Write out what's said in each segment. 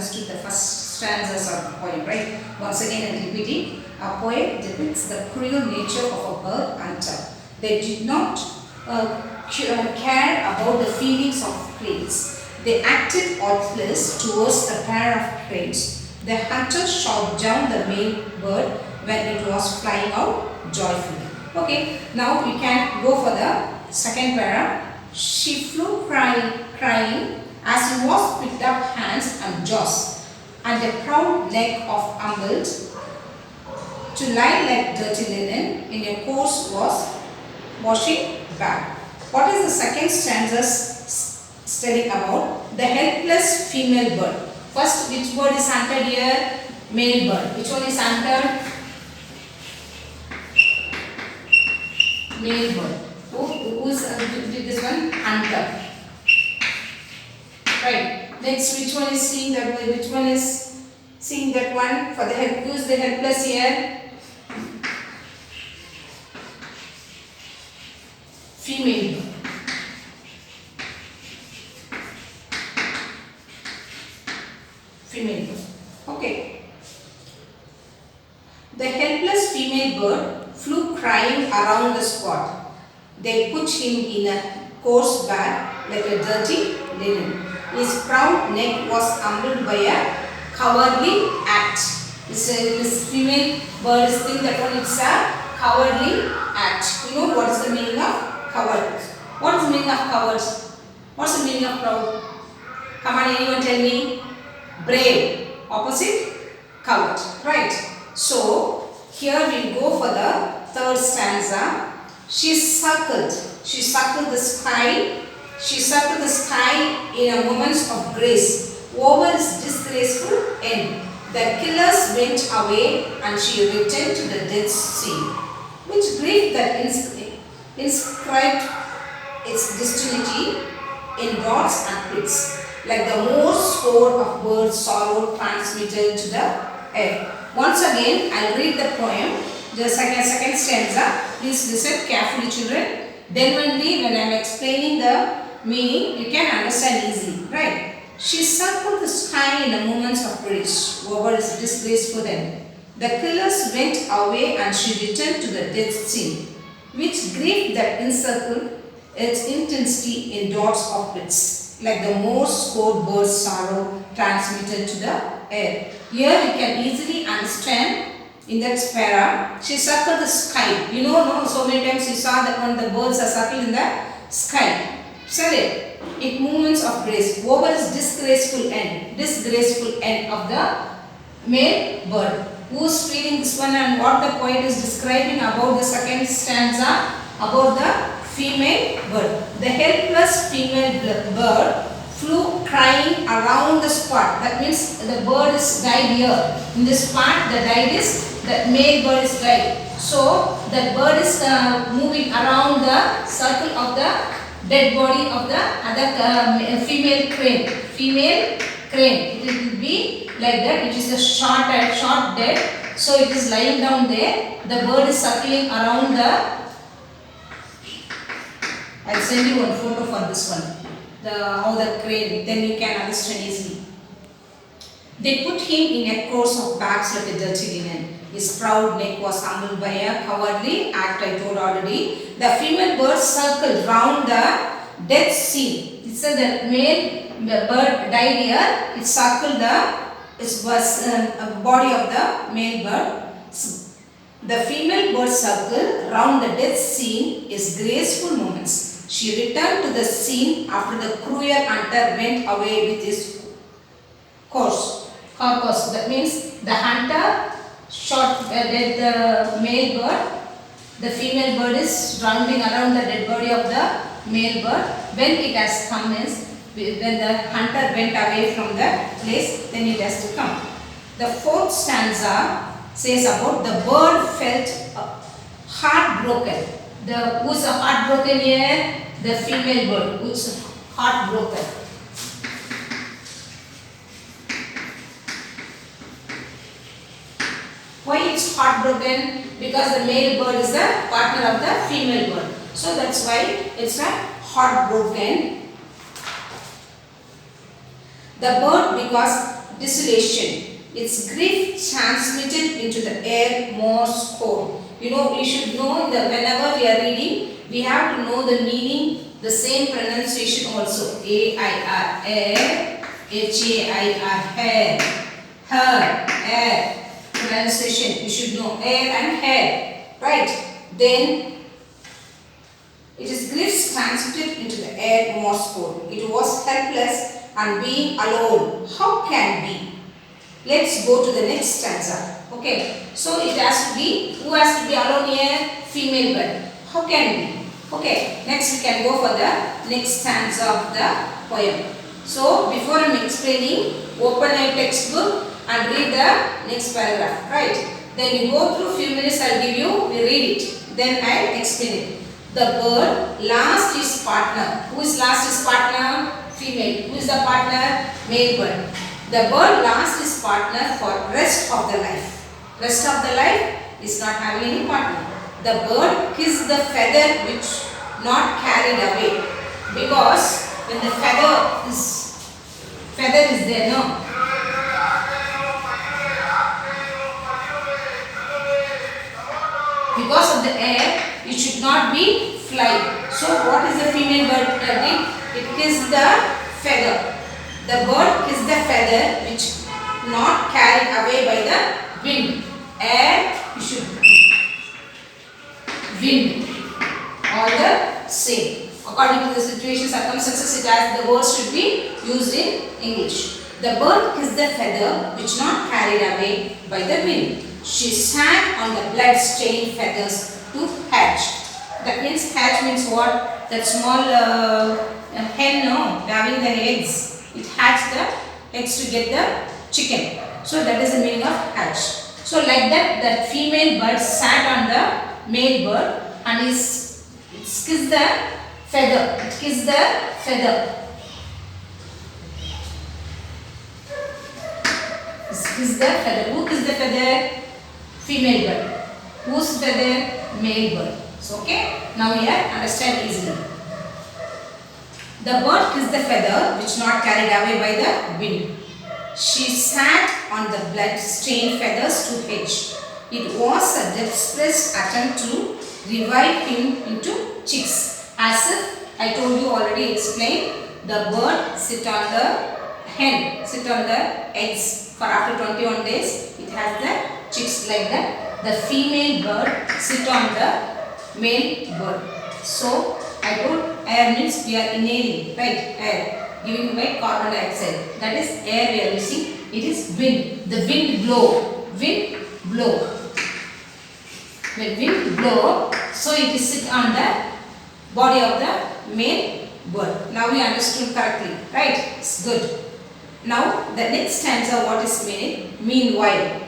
understood the first stanzas of the poem, right? Once again I'm repeating. A poem depicts the cruel nature of a bird hunter. They did not care about the feelings of cranes. They acted artless towards a pair of cranes. The hunter shot down the male bird when it was flying out joyfully. Okay, now we can go for the second para. She flew crying as he was picked up hands and jaws, and a proud leg of umbled to lie like dirty linen in a coarse washing bag. What is the second stanza telling about? The helpless female bird. First, which bird is hunted here? Male bird. Which one is hunted? Male bird. Who is this one? Hunter. Right. Next, which one is seeing that? Which one is seeing that one? For the help, who is the helpless here? Female. Female. Okay. The helpless female bird flew crying around the spot. They put him in a coarse bag like a dirty linen. His proud neck was humbled by a cowardly act. This female bird is think that one it's a cowardly act. You know what is the meaning of coward? What is the meaning of cowards? What's the meaning of proud? Come on, anyone tell me? Brave. Opposite? Coward. Right. So, here we go for the third stanza. She circled the sky. She circled the sky in a moment of grace over his disgraceful end. The killers went away and she returned to the dead sea. Which grief that inscribed its destiny in dots and pits, like the Morse code of birds' sorrow transmitted to the air. Once again, I'll read the poem, the second stanza. Please listen carefully, children. Then only when I am explaining the meaning, you can understand easily, right? She circled the sky in a moment of grace over his disgraceful end. The killers went away and she returned to the dead sea. Which grief that encircled its intensity in dots of pits, like the Morse code bird's sorrow transmitted to the air. Here you can easily understand in that para, she circled the sky. You know, so many times you saw that when the birds are circled in the sky. Sorry, it movements of grace over his disgraceful end of the male bird. Who's reading this one and what the poet is describing about the second stanza about the female bird? The helpless female bird flew crying around the spot. That means the bird is died here. In this spot, the male bird is died. So the bird is moving around the circle of the dead body of the other female crane. It will be like that. It is a short dead. So it is lying down there. The bird is circling around the. I'll send you one photo for this one. How the crane. Then you can understand easily. They put him in a course of bags like a dirty linen. His proud neck was humbled by a cowardly act, I told already. The female bird circled round the dead sea. It said the male bird died here. It circled the body of the male bird. The female bird circled round the dead scene is graceful moments. She returned to the scene after the cruel hunter went away with his corpse. That means the hunter shot dead the male bird. The female bird is rounding around the dead body of the male bird. When it has come when the hunter went away from the place, then it has to come. The fourth stanza says about the bird felt heartbroken. Who's heartbroken here? The female bird. Who's heartbroken? Why it's heartbroken? Because the male bird is the partner of the female bird. So that's why it's heartbroken. The bird, because desolation. Its grief transmitted into the air Morse code. You know, we should know that whenever we are reading, we have to know the meaning, the same pronunciation also. A-I-R, air, H-A-I-R, hair, her, air, pronunciation. You should know air and hair, right? Then, it is grief transmitted into the air Morse code. It was helpless and being alone. How can be? Let's go to the next stanza. Okay. So it has to be, who has to be alone here? Female bird. How can be? Okay. Next we can go for the next stanza of the poem. So before I am explaining, open a textbook and read the next paragraph. Right. Then you go through few minutes, I will give you, we read it. Then I will explain it. The bird lost his partner. Who is lost his partner? Female. Who is the partner? Male bird. The bird lost his partner for rest of the life. Rest of the life is not having any partner. The bird kissed the feather which not carried away. Because when the feather is there, no. Because of the air, it should not be flying. So what is the female bird did? It kissed the feather. The bird kissed the feather which not carried away by the wind. Air, you should wind. All the same. According to the situation, circumstances, it has the words should be used in English. The bird kissed the feather which not carried away by the wind. She sat on the blood-stained feathers to hatch. That means hatch means what? That small hen, no, having the eggs. It hatched the eggs to get the chicken. So that is the meaning of hatch. So like that, that female bird sat on the male bird and it kissed the feather. It kissed the feather. It kissed the feather. Who kissed the feather? Female bird. Whose feather? Male bird. So okay. Now here understand easily. The bird kissed the feather which not carried away by the wind. She sat on the blood-stained feathers to hatch. It was a desperate attempt to revive him into chicks. As if I told you already explained, the bird sit on the hen, sit on the eggs for after 21 days. It has the chicks like that. The female bird sit on the male bird. So I told air means we are inhaling, right? Air given by carbon dioxide. That is air we are using. It is wind. The wind blow. Wind blow. When wind blow, so it is sit on the body of the male bird. Now we understood correctly, right? It's good. Now the next stanza, what is meaning? Meanwhile,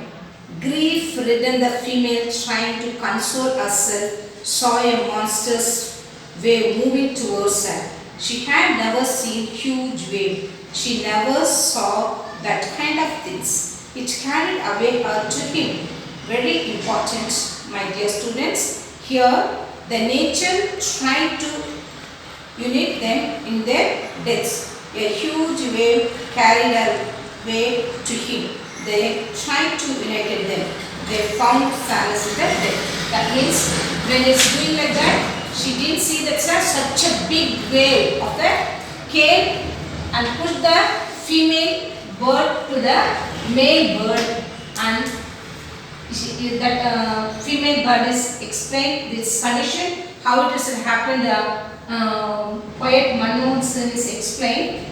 grief-ridden the female trying to console herself saw a monstrous wave moving towards her. She had never seen huge wave. She never saw that kind of things. It carried away her to him. Very important, my dear students. Here, the nature tried to unite them in their deaths. A huge wave carried away to him. They tried to unite them. They found solace in the death. That means, when it's doing like that, she didn't see that such a big wave of the came and put the female bird to the male bird, and that female bird is explained this condition, how it has happened. Poet Manmohan Singh is explained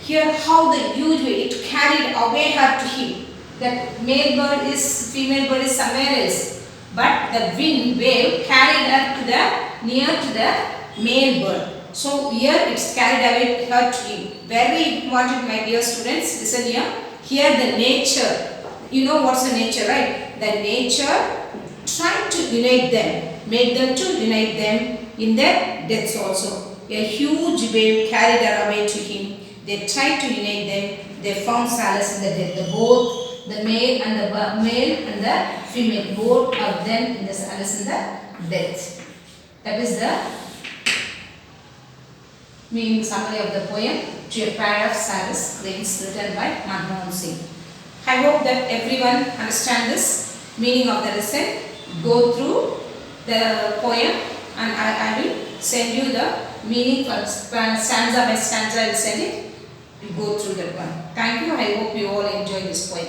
here how the huge wave it carried away her to him. That male bird is, female bird is somewhere else. But the wind wave carried her to the near to the male bird. So here it's carried away her to him. Very important, my dear students. Listen here. Here the nature. You know what's the nature, right? The nature tried to unite them, made them to unite them in their deaths also. A huge wave carried her away to him. They tried to unite them. They found solace in the death. Both the male and the female, both of them in the solace in the death. That is the meaning summary of the poem. to a pair of saris cranes written by Manmohan Singh. I hope that everyone understand this meaning of the lesson. Go through the poem and I will send you the meaning for stanza by stanza. I will send it. You go through that one. Thank you. I hope you all enjoy this poem.